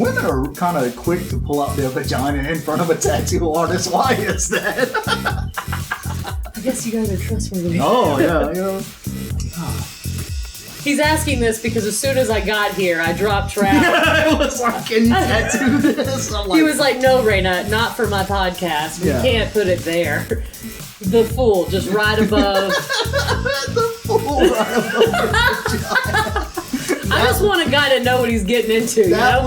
women are kind of quick to pull out their vagina in front of a tattoo artist. Why is that? I guess you guys are trustworthy. Oh, yeah, you know. He's asking this because as soon as I got here, I dropped track. It was like, can you tattoo this? I'm like, He was like, no, Rayna, not for my podcast. We can't put it there. The fool, just right above. The fool right above your vagina. I just want a guy to know what he's getting into. That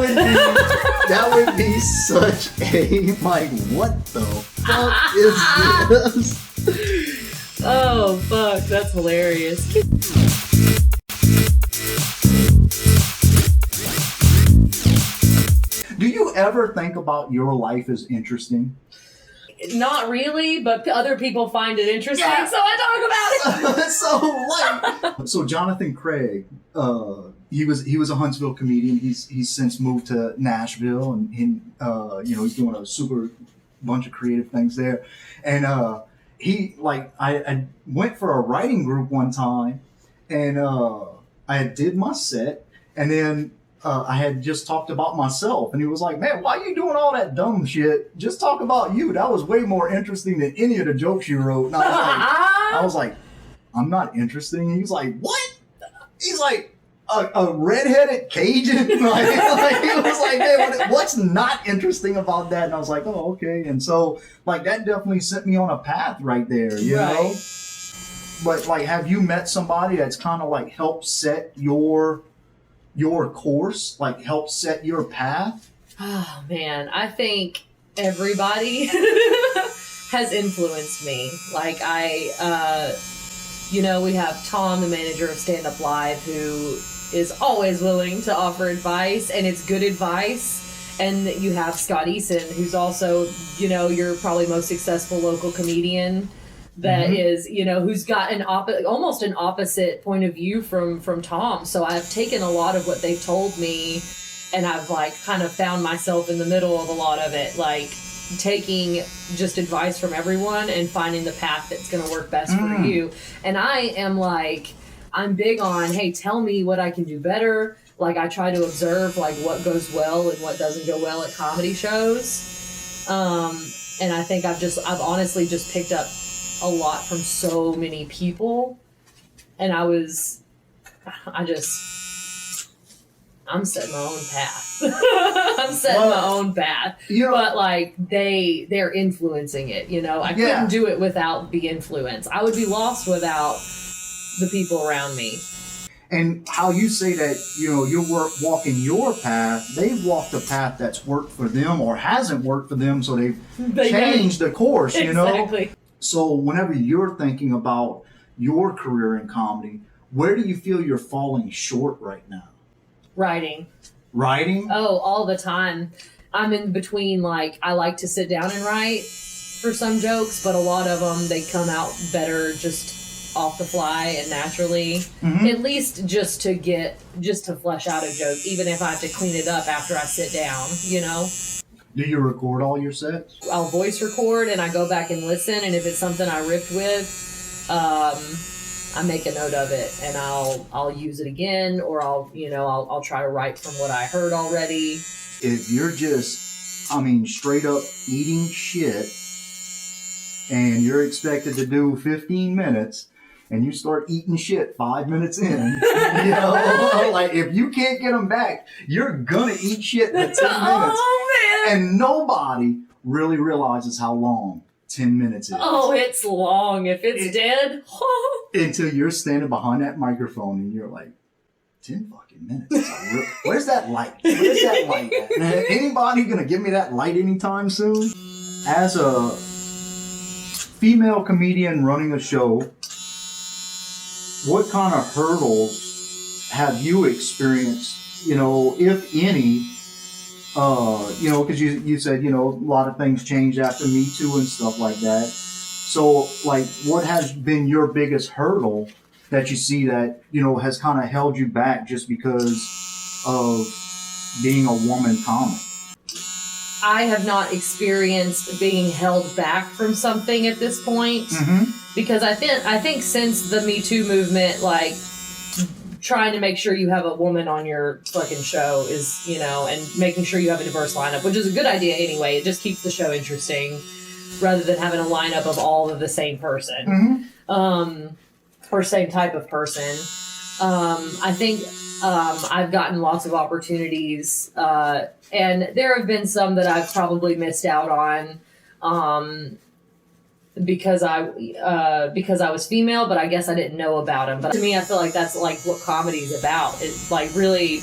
would be such a, like, what the fuck is this? Oh, fuck, that's hilarious. Do you ever think about your life as interesting? Not really, but other people find it interesting, Yeah. so I talk about it. So Jonathan Craig, he was a Huntsville comedian. He's since moved to Nashville, and he's doing a super bunch of creative things there. And I went for a writing group one time, and I did my set, and then I had just talked about myself, and he was like, "Man, why are you doing all that dumb shit? Just talk about you. That was way more interesting than any of the jokes you wrote." And I was like, "I'm not interesting." And he was like, "What?" He's like, "A redheaded Cajun?" He was like, "Man, what's not interesting about that?" And I was like, "Oh, okay." And so, like, that definitely sent me on a path right there, you know? But, like, have you met somebody that's kind of, like, helped set your course, like help set your path? Oh man, I think everybody has influenced me. Like we have Tom, the manager of Stand Up Live, who is always willing to offer advice, and it's good advice. And you have Scott Eason, who's also, your probably most successful local comedian. That is, who's got almost an opposite point of view from Tom. So I've taken a lot of what they've told me, and I've like kind of found myself in the middle of a lot of it, like taking just advice from everyone and finding the path that's going to work best for you. And I am like, I'm big on, hey, tell me what I can do better. Like I try to observe like what goes well and what doesn't go well at comedy shows. And I think I've honestly just picked up a lot from so many people, and I'm setting my own path. My own path, but like they're influencing it. I couldn't do it without the influence. I would be lost without the people around me. And how you say that, you're walking your path, they've walked a path that's worked for them or hasn't worked for them, so they've changed the course. Exactly. So whenever you're thinking about your career in comedy, where do you feel you're falling short right now? Writing? Oh, all the time. I'm in between, like, I like to sit down and write for some jokes, but a lot of them, they come out better just off the fly and naturally. At least just to flesh out a joke, even if I have to clean it up after I sit down, Do you record all your sets? I'll voice record and I go back and listen, and if it's something I ripped with, I make a note of it and I'll use it again, or I'll try to write from what I heard already. If you're just, straight up eating shit and you're expected to do 15 minutes and you start eating shit 5 minutes in, like if you can't get them back, you're gonna eat shit for 10 minutes. Oh, man. And nobody really realizes how long 10 minutes is. Oh, it's long. If it's dead. Until you're standing behind that microphone and you're like, 10 fucking minutes. Where's that light? Where's that light at? Anybody gonna give me that light anytime soon? As a female comedian running a show, what kind of hurdles have you experienced, if any, because you said, a lot of things changed after Me Too and stuff like that. So, like, what has been your biggest hurdle that you see that, has kind of held you back just because of being a woman comic? I have not experienced being held back from something at this point, because I think since the Me Too movement, like, trying to make sure you have a woman on your fucking show is, and making sure you have a diverse lineup, which is a good idea anyway. It just keeps the show interesting rather than having a lineup of all of the same person, or same type of person. I think I've gotten lots of opportunities, and there have been some that I've probably missed out on, because I was female, but I guess I didn't know about them. But to me, I feel like that's like what comedy's about. It like really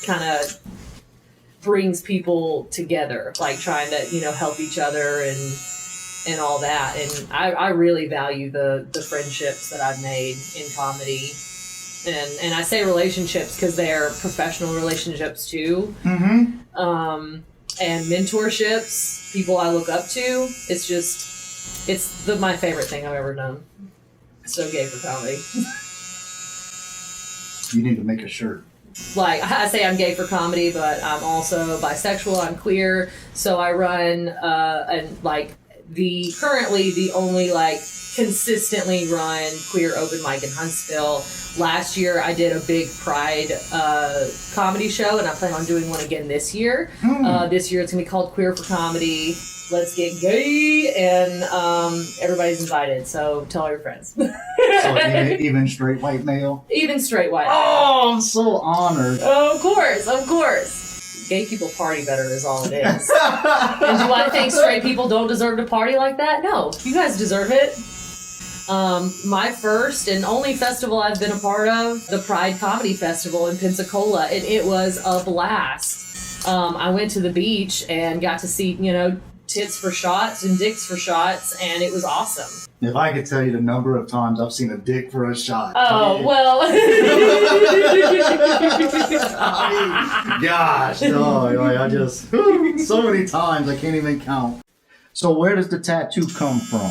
kind of brings people together, like trying to help each other and all that. And I really value the friendships that I've made in comedy. And I say relationships because they're professional relationships too. And mentorships, people I look up to. It's my favorite thing I've ever done. So gay for comedy. You need to make a shirt. Like, I say I'm gay for comedy, but I'm also bisexual, I'm queer, so I run, currently the only, consistently run queer open mic in Huntsville. Last year, I did a big Pride comedy show, and I plan on doing one again this year. This year, it's going to be called Queer for Comedy. Let's get gay, and everybody's invited, so tell all your friends. So even straight white male? Even straight white male. Oh, I'm so honored. Of course. Gay people party better is all it is. And do I think straight people don't deserve to party like that? No, you guys deserve it. My first and only festival I've been a part of, the Pride Comedy Festival in Pensacola, and it was a blast. I went to the beach and got to see, tits for shots and dicks for shots, and it was awesome. If I could tell you the number of times I've seen a dick for a shot. Oh, well. Gosh, no, I just, so many times I can't even count. So where does the tattoo come from?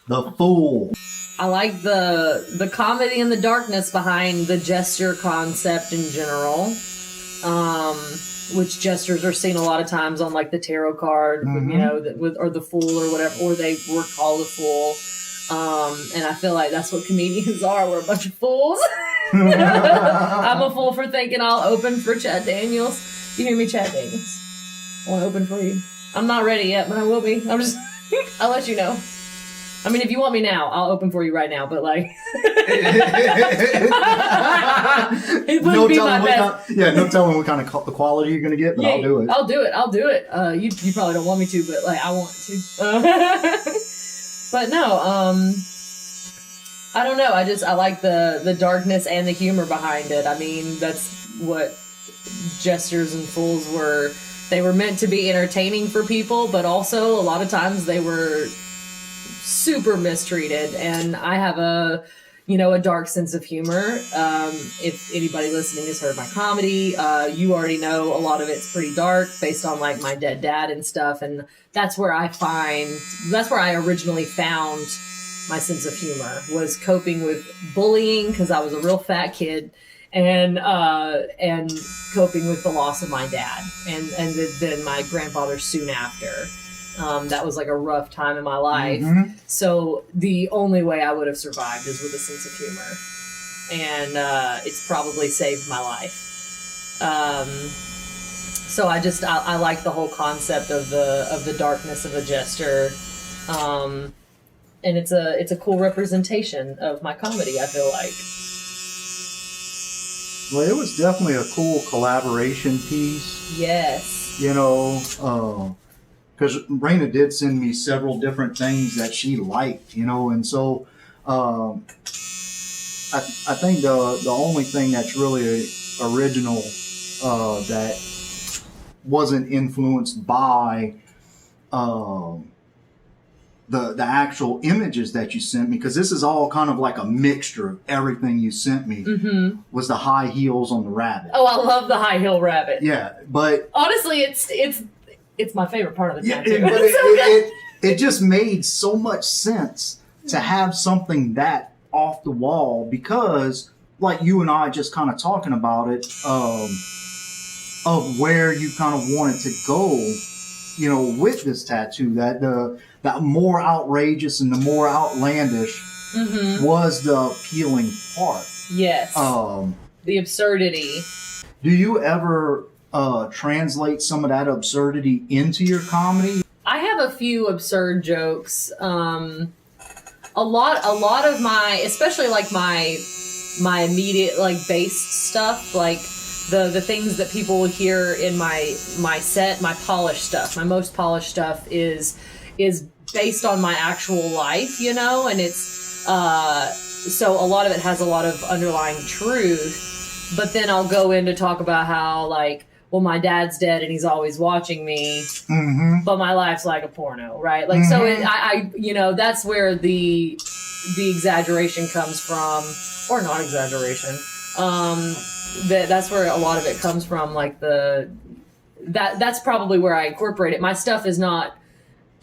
The Fool. I like the comedy and the darkness behind the gesture concept in general. Which gestures are seen a lot of times on the tarot card, or the Fool or whatever, or they were called a fool. And I feel like that's what comedians are. We're a bunch of fools. I'm a fool for thinking I'll open for Chad Daniels. You hear me, Chad Daniels? I want to open for you. I'm not ready yet, but I will be. I'll let you know. I mean, if you want me now, I'll open for you right now, but it wouldn't be my best. No telling what kind of quality you're going to get, but I'll do it. I'll do it. You probably don't want me to, but I want to. But no, I don't know. I like the darkness and the humor behind it. I mean, that's what Jesters and Fools were. They were meant to be entertaining for people, but also a lot of times they were super mistreated, and I have a dark sense of humor. If anybody listening has heard my comedy, you already know a lot of it's pretty dark based on my dead dad and stuff, and that's where I originally found my sense of humor, was coping with bullying because I was a real fat kid, and coping with the loss of my dad and then my grandfather soon after. That was a rough time in my life. So the only way I would have survived is with a sense of humor. And it's probably saved my life. So I like the whole concept of the darkness of a jester. And it's a cool representation of my comedy, I feel like. Well, it was definitely a cool collaboration piece. Yes. Because Rayna did send me several different things that she liked, and so I think the only thing that's really original that wasn't influenced by the actual images that you sent me, because this is all kind of like a mixture of everything you sent me, was the high heels on the rabbit. Oh, I love the high heel rabbit. Yeah, but honestly, it's my favorite part of the tattoo. But it just made so much sense to have something that off the wall, because you and I just kind of talking about it, of where you kind of wanted to go, with this tattoo, that more outrageous and the more outlandish was the appealing part. Yes. The absurdity. Do you ever translate some of that absurdity into your comedy? I have a few absurd jokes. A lot of my, especially like my immediate like based stuff, like the things that people will hear in my set, my polished stuff, my most polished stuff is based on my actual life, you know, and it's so a lot of it has a lot of underlying truth, but then I'll go in to talk about how, like, well, my dad's dead and he's always watching me, but my life's like a porno, right? Like, so I you know, that's where the exaggeration comes from, or not exaggeration. That's where a lot of it comes from. Like that's probably where I incorporate it. My stuff is not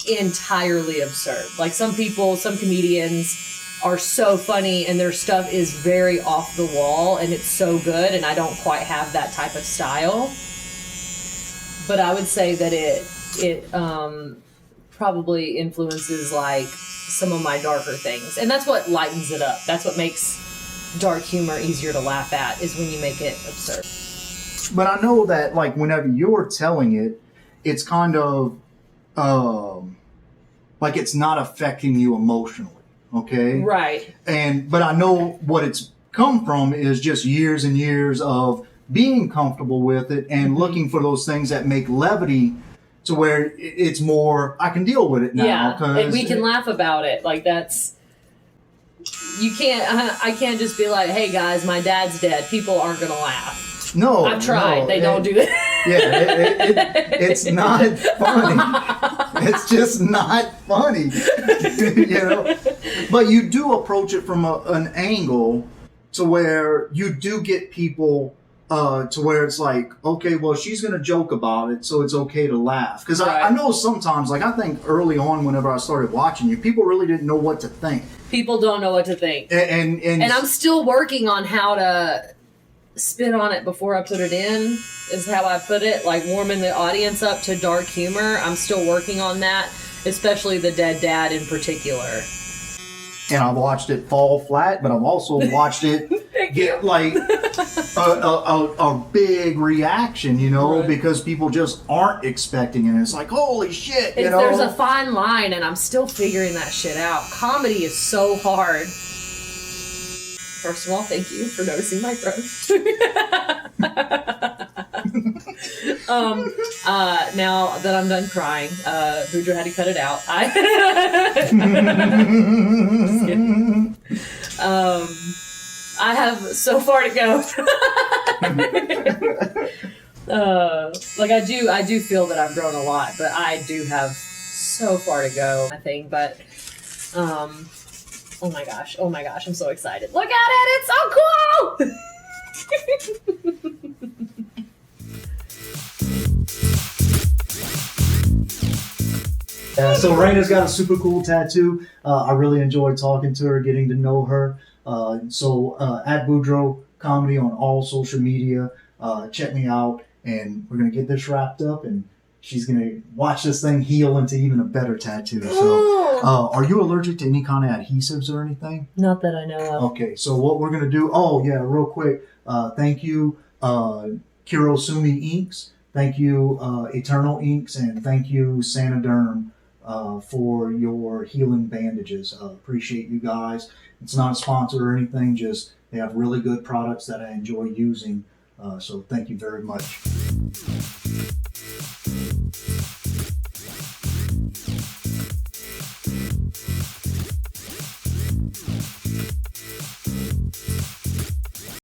entirely absurd. Like some comedians are so funny and their stuff is very off the wall and it's so good, and I don't quite have that type of style. But I would say that it probably influences like some of my darker things, and that's what lightens it up. That's what makes dark humor easier to laugh at, is when you make it absurd. But I know that, like, whenever you're telling it, it's kind of like it's not affecting you emotionally, okay? Right. But I know what it's come from is just years and years of being comfortable with it and looking for those things that make levity to where it's more, I can deal with it now. Yeah, and we can laugh about it. Like, that's, you can't, I can't just be like, hey guys, my dad's dead. People aren't going to laugh. No. I've tried. They don't do that. Yeah, it's not funny. It's just not funny. You know? But you do approach it from an angle to where you do get people to where it's like, okay, well, she's going to joke about it, so it's okay to laugh. Because right. I know sometimes, like I think early on whenever I started watching you, people really didn't know what to think. People don't know what to think. And I'm still working on how to spit on it before I put it in, is how I put it, like warming the audience up to dark humor. I'm still working on that, especially the dead dad in particular. And I've watched it fall flat, but I've also watched it get like a big reaction, you know, right. Because people just aren't expecting it. It's like, holy shit, you know. There's a fine line, and I'm still figuring that shit out. Comedy is so hard. First of all, thank you for noticing my growth. Now that I'm done crying, Boudreaux had to cut it out. Just kidding. I have so far to go. Like I do feel that I've grown a lot, but I do have so far to go, I think. But oh my gosh, I'm so excited. Look at it, it's so cool! So Rayna's got a super cool tattoo. I really enjoyed talking to her, getting to know her. So at Boudreaux Comedy on all social media. Check me out, and we're going to get this wrapped up, and she's going to watch this thing heal into even a better tattoo. So are you allergic to any kind of adhesives or anything? Not that I know of. Okay, so what we're going to do, real quick, thank you Kurosumi Inks, thank you Eternal Inks, and thank you Sanoderm for your healing bandages. Appreciate you guys. It's not a sponsor or anything, just they have really good products that I enjoy using. So thank you very much.